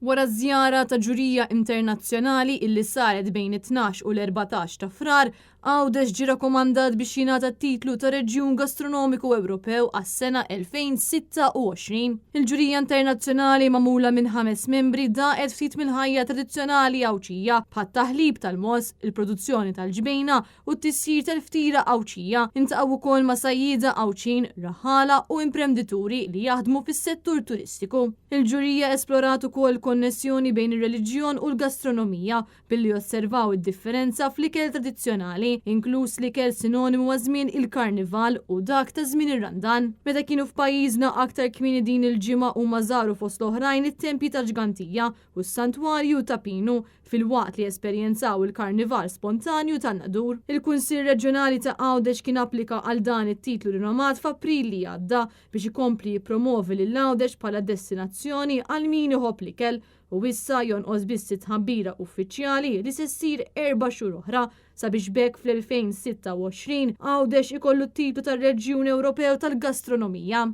Wara żjara ta' ġurija internazzjonali illi saret bejn it-12 u l-14 ta' frar, Għawdex ġie rakkomandat biex jingħata t-titlu ta' Reġjun Gastronomiku Ewropew għas-sena 2026. Il-ġurija internazzjonali magħmula minn 5 membri daqet ftit mill-ħajja tradizzjonali Awċija bħat taħlib tal-mos, il-produzzjoni tal-ġbejna u t-tissir tal-ftira Awċija. Intaqgħu wkoll ma' sajjieda Awċin, raħala u imprendituri li jaħdmu fis-settur turistiku. Il-ġurija esplorat ukoll konnessjoni bejn ir-reliġjon u l-gastronomija billi osservaw id-differenza fl-ikel tradizzjonali, inkluż l-ikel sinonimu ma' żmien il-Karnival u dak ta' żmien ir-Randan. Meta kienu f'pajjiżna aktar kmieni din il-ġimgħa huma żaru fost l-oħrajn it-tempji ta' Ġgantija u s-Santwarju ta' Pinu filwaqt li esperjenzaw il-Karnival spontanju ta' Nadur. Il-Kunsill Reġjonali ta' Għawdex kien applika għal dan it-titlu rinomat f'April li għadda biex ikompli jippromovi lil Għawdex bħala destinazzjoni għal min iħobb l-ikel u issa jonqos biss tħabbira uffiċjali li se ssir 4 xhur oħra sabiex bekk fl-2026 Għawdex ikollu t-titlu tar-Reġjun Ewropew tal-Gastronomija.